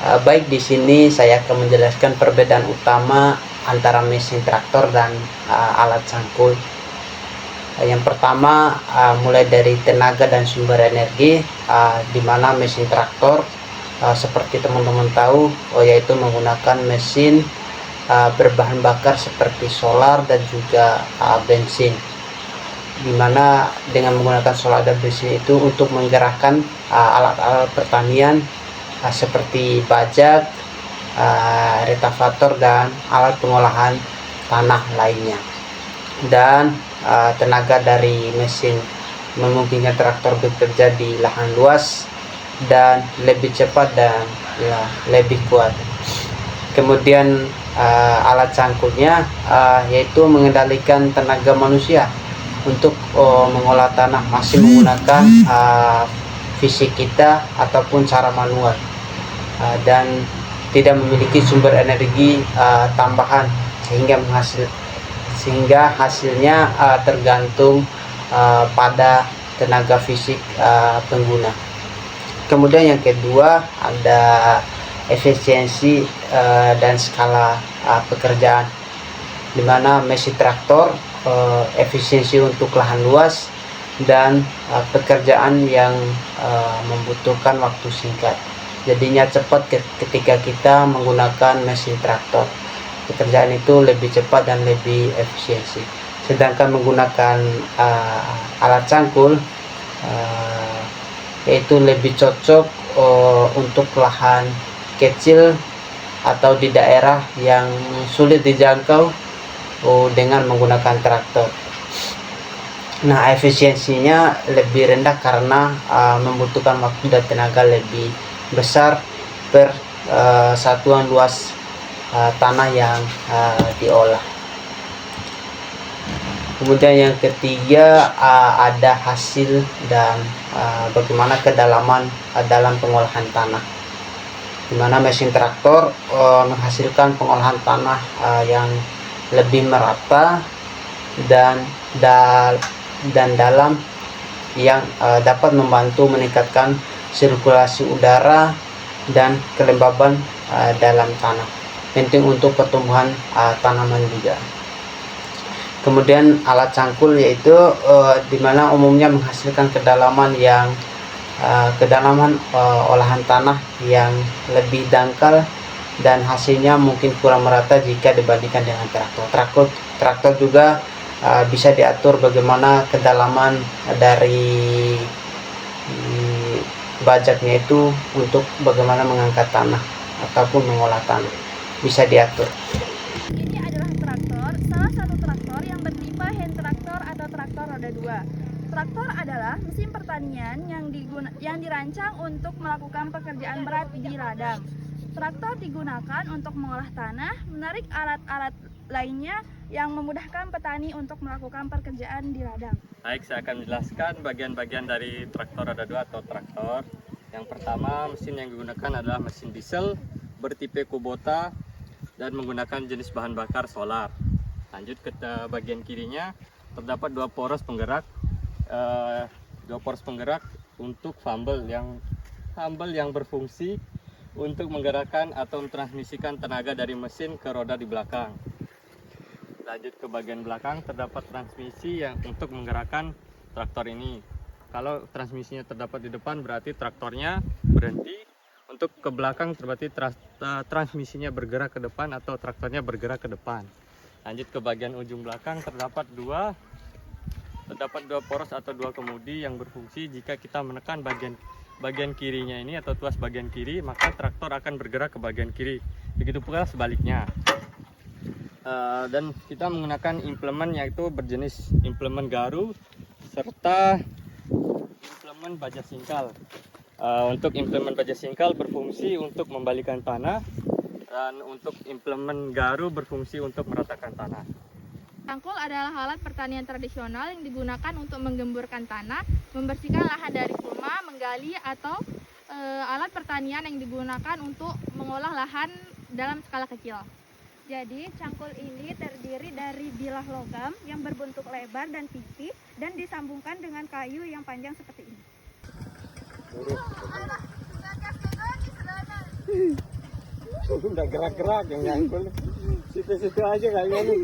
Baik, di sini saya akan menjelaskan perbedaan utama antara mesin traktor dan alat cangkul. Yang pertama, mulai dari tenaga dan sumber energi, di mana mesin traktor seperti teman-teman tahu, yaitu menggunakan mesin berbahan bakar seperti solar dan juga bensin, di mana dengan menggunakan solar dan bensin itu untuk menggerakkan alat-alat pertanian seperti bajak, retavator, dan alat pengolahan tanah lainnya. Dan tenaga dari mesin memungkinkan traktor bekerja di lahan luas dan lebih cepat dan lebih kuat. Kemudian alat cangkulnya yaitu mengendalikan tenaga manusia untuk mengolah tanah, masih menggunakan fisik kita ataupun cara manual, dan tidak memiliki sumber energi tambahan sehingga hasilnya tergantung pada tenaga fisik pengguna. Kemudian yang kedua, ada efisiensi dan skala pekerjaan, di mana mesin traktor efisiensi untuk lahan luas dan pekerjaan yang membutuhkan waktu singkat. Jadinya cepat ketika kita menggunakan mesin traktor. Pekerjaan itu lebih cepat dan lebih efisiensi. Sedangkan menggunakan alat cangkul yaitu lebih cocok untuk lahan kecil atau di daerah yang sulit dijangkau dengan menggunakan traktor. Nah, efisiensinya lebih rendah karena membutuhkan waktu dan tenaga lebih besar per satuan luas tanah yang diolah. Kemudian yang ketiga, ada hasil dan bagaimana kedalaman dalam pengolahan tanah, di mana mesin traktor menghasilkan pengolahan tanah yang lebih merata dan dalam, yang dapat membantu meningkatkan sirkulasi udara dan kelembaban dalam tanah, penting untuk pertumbuhan tanaman juga. Kemudian alat cangkul yaitu di mana umumnya menghasilkan kedalaman olahan tanah yang lebih dangkal dan hasilnya mungkin kurang merata jika dibandingkan dengan traktor. Traktor juga bisa diatur bagaimana kedalaman dari bajaknya itu untuk bagaimana mengangkat tanah ataupun mengolah tanah, bisa diatur. Ini adalah traktor, salah satu traktor yang bertipe hand traktor atau traktor roda 2. Traktor adalah mesin pertanian yang dirancang untuk melakukan pekerjaan berat di ladang. Traktor digunakan untuk mengolah tanah, menarik alat-alat lainnya yang memudahkan petani untuk melakukan pekerjaan di ladang. Baik, saya akan menjelaskan bagian-bagian dari traktor roda 2 atau traktor. Yang pertama, mesin yang digunakan adalah mesin diesel bertipe Kubota dan menggunakan jenis bahan bakar solar. Lanjut ke bagian kirinya, terdapat dua poros penggerak untuk fumble yang berfungsi untuk menggerakkan atau mentransmisikan tenaga dari mesin ke roda di belakang. Lanjut ke bagian belakang, terdapat transmisi yang untuk menggerakkan traktor ini. Kalau transmisinya terdapat di depan, berarti traktornya berhenti. Untuk ke belakang, berarti transmisinya bergerak ke depan atau traktornya bergerak ke depan. Lanjut ke bagian ujung belakang, terdapat dua poros atau dua kemudi yang berfungsi. Jika kita menekan bagian kirinya ini atau tuas bagian kiri, maka traktor akan bergerak ke bagian kiri. Begitu pula sebaliknya. Dan kita menggunakan implemen yaitu berjenis implemen garu serta implemen baja singkal. Untuk implemen baja singkal berfungsi untuk membalikan tanah, dan untuk implemen garu berfungsi untuk meratakan tanah. Cangkul adalah alat pertanian tradisional yang digunakan untuk menggemburkan tanah, membersihkan lahan dari kurma, menggali, atau alat pertanian yang digunakan untuk mengolah lahan dalam skala kecil. Jadi, cangkul ini terdiri dari bilah logam yang berbentuk lebar dan tipis dan disambungkan dengan kayu yang panjang seperti ini. Udah gerak-gerak yang nyangkul. Situ-situ aja kayaknya nih.